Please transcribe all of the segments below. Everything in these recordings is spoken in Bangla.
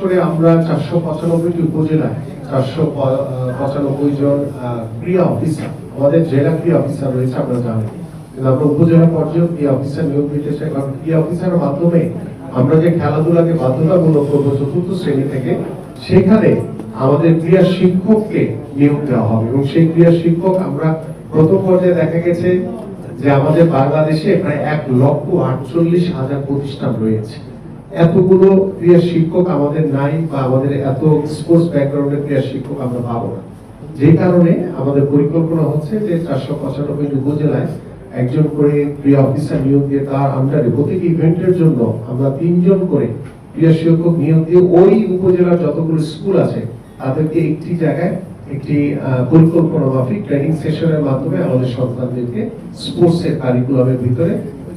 করে আমরা 495টি উপজেলায় 495 জন ক্রিয়া অফিসার, আমাদের জেলা ক্রিয়া অফিসার রয়েছে আমরা জানি, কিন্তু আমরা উপজেলা পর্যায়ে ক্রিয়া অফিসার নিয়োগ দিতে চাই। কারণ ক্রিয়া অফিসারের মাধ্যমে আমরা যে খেলাধুলাকে বাধ্যতামূলক করবো 4th শ্রেণী থেকে, সেখানে আমাদের ক্রীড়া শিক্ষককে নিয়োগ দেওয়া হবে এবং সেই ক্রীড়া শিক্ষক আমরা প্রথম পর্যায়ে দেখা গেছে যে আমাদের বাংলাদেশে প্রায় 1,48,000 প্রতিষ্ঠান রয়েছে। এতগুলো ক্রীড়া শিক্ষক আমাদের নাই, বা আমাদের এত স্পোর্টস ব্যাকগ্রাউন্ডের ক্রীড়া শিক্ষক আমরা পাবো না। যে কারণে আমাদের পরিকল্পনা হচ্ছে যে 495 উপজেলায় একজন করে ক্রীড়া অফিসার নিয়োগ দিয়ে তার আন্ডারে প্রতিটি ইভেন্টের জন্য আমরা 3 জন করে ক্রীড়া শিক্ষক নিয়োগ দিয়ে ওই উপজেলার যতগুলো স্কুল আছে তাদেরকে একটি জায়গায় একটি পরিকল্পনা মাফিক ট্রেনিং সেশনের মাধ্যমে আমাদের সন্তানদেরকে স্পোর্টসের কারিকুলামের ভিতরে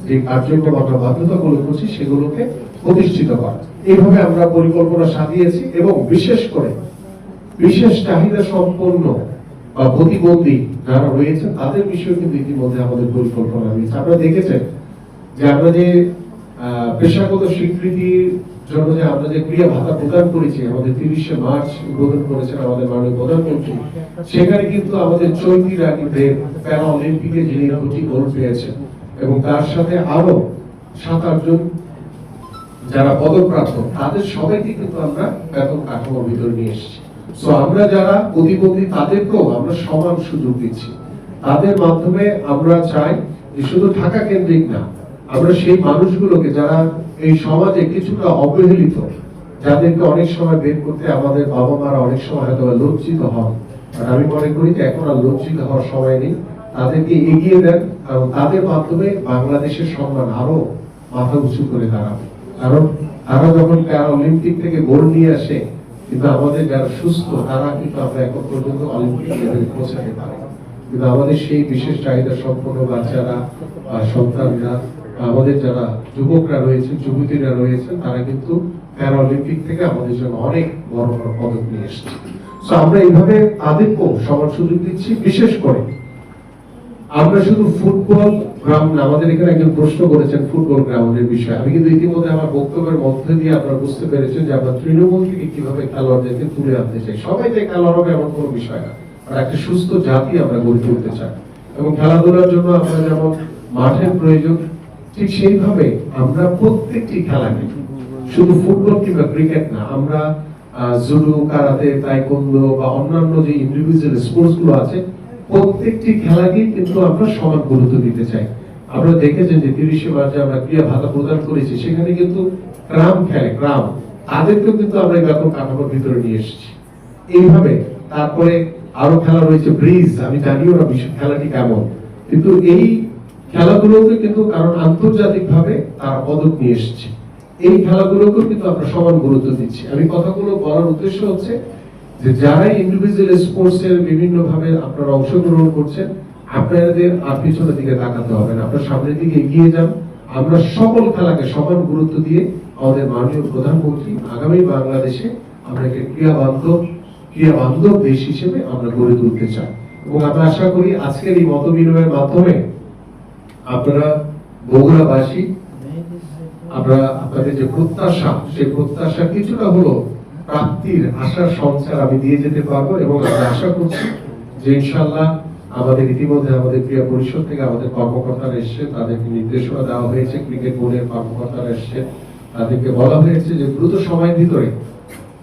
যে কার্যক্রম আমরা বাধ্যতামূলক করছি সেগুলোকে প্রতিষ্ঠিত করা। এইভাবে আমরা পরিকল্পনা সাজিয়েছি এবং বিশেষ করে বিশেষ চাহিদা সম্পন্ন বা প্রতিবন্ধী যারা রয়েছে তাদের বিষয়ে কিন্তু ইতিমধ্যে আমাদের পরিকল্পনা রয়েছে। আপনারা দেখেছেন যে আমরা যে পেশাগত স্বীকৃতির জন্য যে আমরা যে ক্রিয়া ভাতা প্রদান করেছি, আমাদের 30শে মার্চ উদ্বোধন করেছেন আমাদের মাননীয় প্রধানমন্ত্রী, সেখানে কিন্তু আমাদের চৈতি রাগীদের প্যারা অলিম্পিকে যিনি 2টি গোল্ড পেয়েছেন এবং তার সাথে আরো 7-8 জন যারা পদকপ্রাপ্ত, তাদের সবাইকে কিন্তু আমরা বেতন কাঠামোর ভিতরে নিয়ে এসেছি। সো আমরা যারা প্রতিবন্ধী তাদেরকেও আমরা সমান সুযোগ দিচ্ছি। তাদের মাধ্যমে আমরা চাই যে শুধু ঢাকা কেন্দ্রিক না, আমরা সেই মানুষগুলোকে যারা এই সমাজে কিছুটা অবহেলিত, যাদেরকে অনেক সময় বের করতে আমাদের বাবা মারা অনেক সময় হয়তো লজ্জিত হন, আমি মনে করি যে এখন আর লজ্জিত হওয়ার সময় নেই, তাদেরকে এগিয়ে দেন। কারণ তাদের মাধ্যমে বাংলাদেশের সম্মান আরো মাথা উঁচু করে দাঁড়াবে। কারণ তারা যখন প্যারা অলিম্পিক থেকে গোল্ড নিয়ে আসে, কিন্তু আমাদের যারা সুস্থ তারা কিন্তু আমরা এখন পর্যন্ত অলিম্পিক লেভেলে পৌঁছাতে পারি। কিন্তু আমাদের সেই বিশেষ চাহিদা সম্পন্ন বাচ্চারা বা সন্তানরা, আমাদের যারা যুবকরা রয়েছে, যুবতীরা রয়েছে, তারা কিন্তু প্যারা অলিম্পিক থেকে আমাদের জন্য অনেক বড় বড় পদক নিয়ে এসেছে। তো আমরা এইভাবে তাদেরকেও সমান সুযোগ দিচ্ছি। বিশেষ করে আমরা শুধু ফুটবল গ্রাউন্ড, আমাদের এখানে একজন প্রশ্ন করেছেন ফুটবল গ্রাউন্ডের বিষয়ে। আমি কিন্তু ইতিমধ্যে আমার বক্তব্যের মধ্যে দিয়ে আপনারা বুঝতে পেরেছেন যে আমরা তৃণমূল থেকে কিভাবে খেলোয়াড়দেরকে তুলে আনতে চাই। সবাই যে খেলোয়াড় হবে এমন কোনো বিষয় না, আর একটা সুস্থ জাতি আমরা গড়ে তুলতে চাই। এবং খেলাধুলার জন্য আমরা যেমন মাঠের প্রয়োজন, ঠিক সেইভাবে আমরা প্রত্যেকটি খেলাকে, শুধু ফুটবল কিংবা ক্রিকেট না, আমরা জুডো, কারাতে, তাইকোন্ডো বা অন্যান্য যে ইন্ডিভিজুয়াল স্পোর্টস গুলো আছে, প্রত্যেকটি খেলাকে কিন্তু আমরা সমান গুরুত্ব দিতে চাই। আমরা দেখেছেন যে 30শে মার্চে আমরা ক্রিয়া ভাতা প্রদান করেছি, সেখানে কিন্তু গ্রাম খেলে, গ্রাম তাদেরকেও কিন্তু আমরা এই বেতন কাঠামোর ভিতরে নিয়ে এসেছি। এইভাবে তারপরে আরো খেলা রয়েছে ব্রিজ, আমি জানিও না বিশ্ব খেলাটি কেমন, কিন্তু এই খেলাগুলোকে কিন্তু কারণ আন্তর্জাতিক ভাবে তারা পদক নিয়ে এসেছে, এই খেলাগুলোকেও কিন্তু আমরা সমান গুরুত্ব দিচ্ছি। আমি কথাগুলো বলার উদ্দেশ্য হচ্ছে যে যারা ইন্ডিভিজুয়াল স্পোর্টস এর বিভিন্ন ভাবে আপনারা অংশগ্রহণ করছেন, আপনাদের আর পিছনের দিকে তাকাতে হবে না, আপনারা সামনের দিকে এগিয়ে যান। আমরা সকল খেলাকে সমান গুরুত্ব দিয়ে আমাদের মাননীয় প্রধানমন্ত্রী আগামী বাংলাদেশে আমরা একটা ক্রিয়া বান্ধব দেশ হিসেবে আমরা গড়ে তুলতে চাই। এবং আমরা আশা করি আজকের এই মত বিনিময়ের মাধ্যমে আপনারা বগুড়াবাসী, আপনাদের যে প্রত্যাশা, সেই প্রত্যাশা কিছুটা হলো প্রাপ্তির আশার সঞ্চার আমি দিয়ে যেতে পারবো। এবং আমরা আশা করছি যে ইনশাআল্লাহ আমাদের ইতিমধ্যে আমাদের ক্রীড়া পরিষদ থেকে আমাদের কর্মকর্তারা এসছে, তাদেরকে নির্দেশনা দেওয়া হয়েছে, ক্রিকেট বোর্ডের কর্মকর্তারা এসছে, তাদেরকে বলা হয়েছে যে দ্রুত সময়ের ভিতরে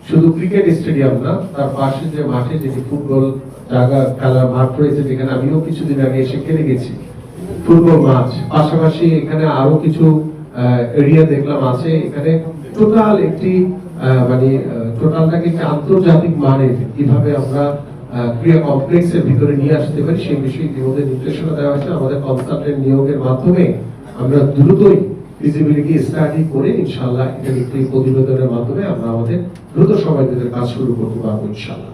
শুধু ক্রিকেট স্টেডিয়াম না, তার পাশে যে মাঠে যে ফুটবল জায়গা খেলার মাঠ রয়েছে, যেখানে আমিও কিছুদিন আগে এসে খেলে গেছি ফুটবল মাঠ, পাশাপাশি এখানে আরো কিছু এরিয়া দেখলাম আছে, এখানে টোটাল একটি মানে টোটালটাকে আন্তর্জাতিক মানের কিভাবে আমরা ক্রিয়া কমপ্লেক্সের ভিতরে নিয়ে আসতে পারি সেই বিষয়ে ইতিমধ্যে নির্দেশনা দেওয়া হয়েছে। আমাদের কনসালটেন্ট নিয়োগের মাধ্যমে আমরা দ্রুতই ফিজিবিলিটি স্টাডি করে ইনশাআল্লাহ একটি প্রতিবেদনের মাধ্যমে আমরা আমাদের দ্রুত সময়ের ভিতরে কাজ শুরু করতে পারবো ইনশাআল্লাহ।